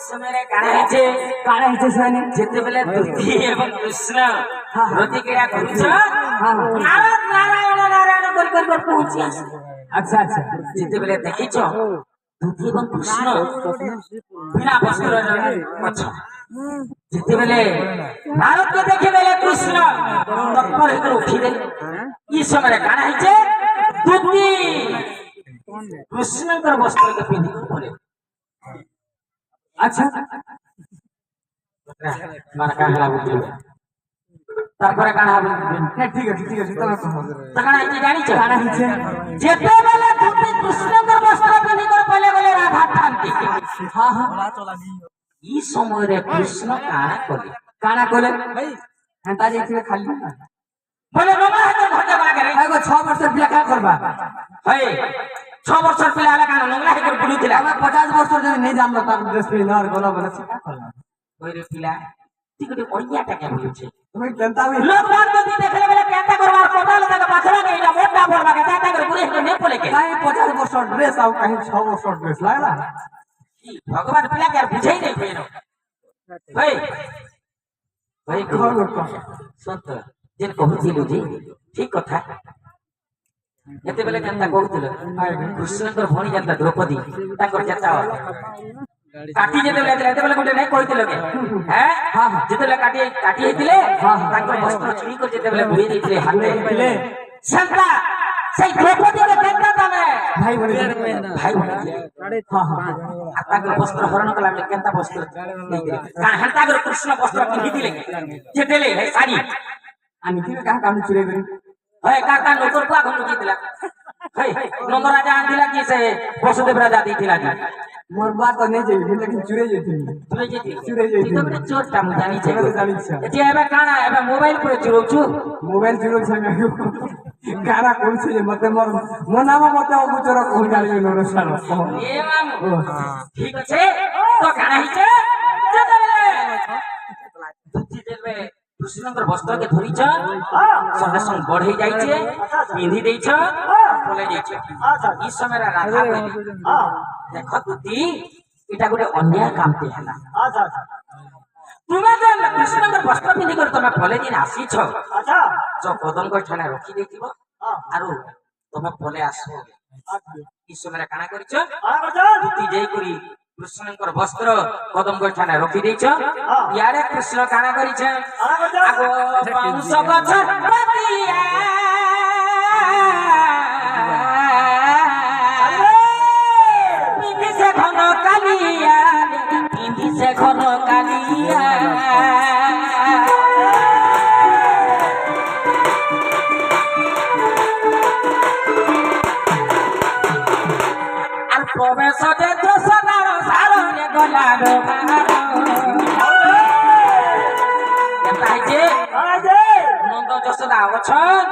ସମୟରେ କାଣା ହେଇଛି ସେମାନେ ଯେତେବେଳେ ଦୁଃଖୀ ଏବଂ କୃଷ୍ଣ ପ୍ରତିକ୍ରିୟା କରୁଛ ନାରାୟଣ ନାରାୟଣ କରି ପହଞ୍ଚି ଆସ। ଆଚ୍ଛା ଆଚ୍ଛା ଯେତେବେଳେ ଦେଖିଛ ଦୁଃଖୀ ଏବଂ କୃଷ୍ଣ ବିନା ବସ୍ତ୍ରରେ ଅଛ ଯେତେବେଳେ ନାରଦকে ଦେଖିଦେଲେ କୃଷ୍ଣ ତତ୍ପର ହେଇକି ଉଠିଦେଲେ। ଇ ସମୟରେ କାଣା ହେଇছে ଦୁଃଖୀ କୃଷ୍ଣଙ୍କର ବସ୍ତ୍ରকে ପିନ୍ଧିକି ପଳେଇଲେ। আচ্ছা মানে কাহলা বুঝলো তারপরে কানা হবে না ঠিক আছে তোমার কানা কি জানিছ কানা হচ্ছে যেতেবেলে তুমি কৃষ্ণঙ্কর বস্ত্র পিন্ধি করে পলে গলে রাধা থানতি হ্যাঁ হ্যাঁ এই সময়ে কৃষ্ণ কানা করে ভাই হেনতা যাইছিবে খালি বলে বাবা হাতে ঘটে বাগে রে এগো 6 বছর বিয়া কা করবা ভাই 6 বছর পিলা হলে কানা নোংরা হয়ে করে বুলুতিলা আমি 50 বছর যদি নেই জানলো তার ড্রেস পিলা আর গলা বলে শিখা করলাম ওই রে পিলা টিকটি অইয়াটা কে বলছে তুমি কেনতা আমি লোক মান যদি দেখলে বলে কেনতা করবার কথা লাগা পাছরা কে এটা মোটা বলবা কে কেনতা করে পুরে নে পলে কে কাই 50 বছর ড্রেস আও কাই 6 বছর ড্রেস লাগলা ভগবান পিলা কে আর বুঝাই নাই কইনো ভাই ভাই ঘর সত্য যেন কহুছিলু যে ঠিক কথা যেতেবেলে কেনতা কହୁଥିଲେ କୃଷ୍ଣଙ୍କର ଭଉଣୀ ଯେନ୍ତା ଦ୍ରୌପଦୀ ତାଙ୍କର ଯେନ୍ତା କାଟି ଯେତେବେଳେ ଗୋଟେ ନାଇଁ କହିଥିଲେ କି ହଁ ଯେତେବେଳେ କାଟି ହେଇଥିଲେ ତାଙ୍କର ବସ୍ତ୍ର ଚୁରି କରି ଯେତେବେଳେ ବୁଡେଇ ଦେଇଥିଲେ ହାତେ ସେନ୍ତା ସେଇ ଦ୍ରୌପଦୀকে କେନ୍ତା ତମେ ଭାଇ ଭଉଣୀ আর তাଙ୍କର বস্ত্র হরণ কলা কেনতা বস্ত্র কারণ হেনতা করে কৃষ্ণ বস্ত্র পিন্ধিଥିଲେ যেতেলে হে শাড়ি আমি কি কাহা কাম চুরি করি হয় কাকা নকর কো আগুন লুকিଥିଲା হয় নন্দ রাজা আনଥିଲା কি সে বসুদেব রাজা দিଥିଲା কি মোর বাত তো নেই যাই लेकिन চুরে যেতি তো বড় চোরটা মু জানি ছে এটি এবে কানা এবে মোবাইল করে চুরৌছু মোবাইল চুরৌছ আমি কানা কোনছে যে মতে মোর নাম মতে অগুচর কহ জানি নর সার এ মামু ঠিক আছে তো কানা হিছে যেতেবেলে দুটি দেবে কৃষ্ণঙ্কর বস্ত্রকে ধরিছ সঙ্গে সঙ্গে বড়াই যাইছে পিঁধি ଦେଇଛ পলাই যাইছ এই সময় রাধা কইলে দেখ দুটি এটা গোটে অন্যায় কামতে হেলা তুমি যে কৃষ্ণঙ্কর বস্ত্র পিঁধি করে তুমি পলাই দিন আসিছ যে কদম গছনে রখি দেইথিব আরু তুমি পলাই আসো এই সময় কানা করিছ দুটি যাই করি কৃষ্ণঙ্কর বস্ত্র কদম গছনে রখি দেইছ ইয়ারে কৃষ্ণ কানা করিছে আগো পাউস গছ পাতিয়া পিঁধিছে ঘন কালিয়া পিঁধিছে ঘন কালিয়া আর প্রবেশতে দোষদার সারণে গলালো নন্দ যশোদা অছন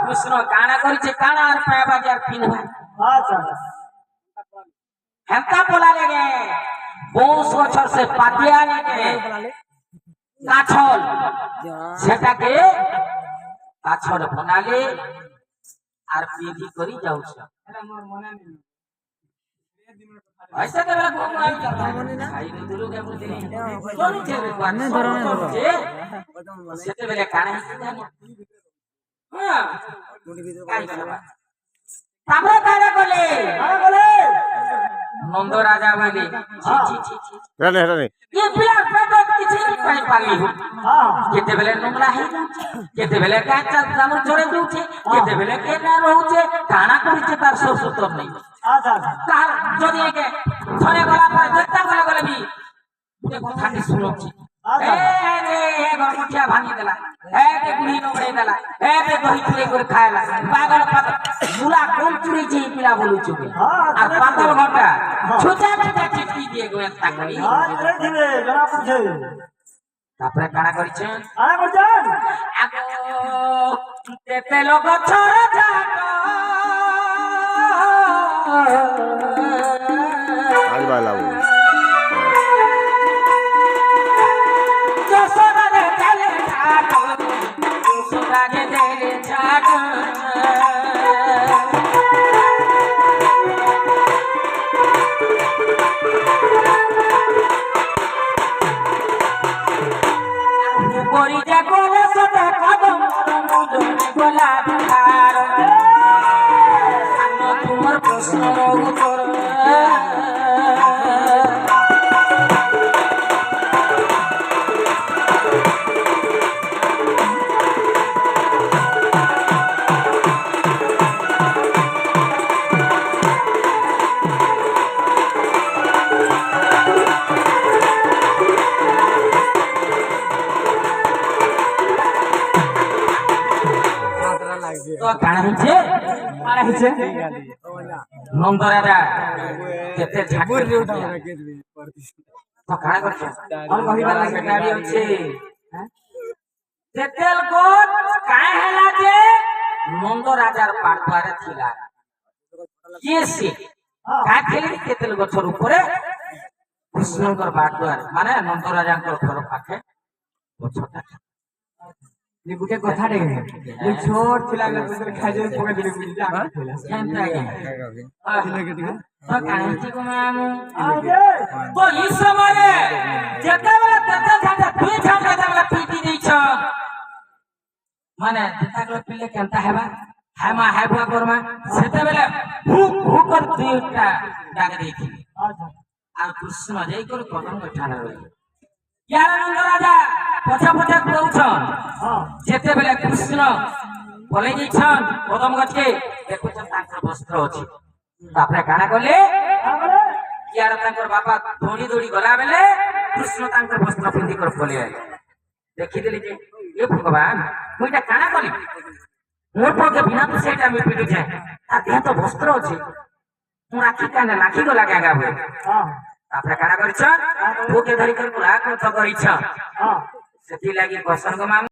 কৃষ্ণ কানা করিছে কানা আর পায়বাজি আর পিনবা হেমতা পোলা লেগে বৌস বছর সে পাতিয়া লেগে কাছল সেটাকে কাছল বনালে আর পিঁধি করি যাউছ ऐसा के बेला कोन आई खाई दुलु के बोलते कोन छे पाने धरने सेते बेले काने हां तामरा काने बोले नंद राजा बोले रे ये पिला पेटो किछि पाई पाली हां केते बेले नंगला है केते बेले काचा जामर चोरे दूचे केते बेले के ना रहउचे काना करिছে তার সসুতর নাই আচ্ছা কার যদি একে ধরে গলা পরে দেখতা গলা বি গুটে কথাটি শুনছি এ রে এ গরমঠিয়া ভাঙি দেলা এ তে গুড়ি নবড়ে দেলা এ তে দহি চুরি করে খায়লা পাগল পাগল মুলা কোন চুরি যে পিলা বলুছো আর পাতল ঘটা ছোটা ছোটা চিঠি দিয়ে গোয়েন তাকরি হ্যাঁ রে দিবে জনা পুছে তারপরে কানা করিছেন আগো তেতে লোক ছড়া যাক Alba la voz. তো কাଣା হইছে মারা হইছে নন্দ রাজা যেতে ঝাঁকুর তো কাଣା করছ কোন কহিবার লাগে গাড়ি আছে তেতেল কোট কায় হেলা যে নন্দ রাজার পাড়পারে ছিলা কিয়ে সে কায় খেলি তেতেল গছর উপরে কৃষ্ণঙ্কর বাড়দুয়ার মানে নন্দ রাজাঙ্কর ঘর পাখে গছটা গোটে কথাଟେ ମୁଁ ଛୋଟ ଥିଲା ବେଳେ ତୋର ଖାଇଯାଇ ପକେଇ ଦେଲି ବୁଝି ଯା ଥିଲା କେନ୍ତା ତ କାହିଁକି କୁମାମୁ ତ ଇ ସମୟରେ ଯେତେବେଳେ ତେତେ ଝାঁଟା ଦୁଇ ଝାঁଟା ଯେତେବେଳେ ପିଟି ଦେଇଛ ମାନେ ଯେତେବେଳେ ପିଲେ କେନ୍ତା ହେବା ହାମା ହାଇବୁଆ କରମା ସେତେବେଳେ ହୁକ୍ ହୁକ୍ କରି ଦୁଇଟା ଡାକ ଦେଇଥିଲି ଆଉ କୃଷ୍ଣ ଯାଇକରି କଦମ୍ବ ଠାଣରେ ରହିଲେ ইয়ার নন্দ রাজা পছা পছা কৌছন যেতেবেলে কৃষ্ণ বলে যাইছন কদম গছকে দেখুছন তাঙ্কর বস্ত্র আছে তারপরে কানা কলে ইয়ার তাঙ্কর বাপা দৌড়ি দৌড়ি গলা বেলে কৃষ্ণ তাঙ্কর বস্ত্র পিন্ধি করে পলে আইলে দেখিদেলি যে এ ভগবান মুইটা কানা কলি মোর পক্ষে বিনা তো সেটা আমি পিটুছে তার দেহ তো বস্ত্র আছে মু রাখি কানে লাখি গলা গাগা বলে তারপরে কানা করছ বুকে ধরি করে পুরা কত করিছ সেটি লাগি বসন গো মামু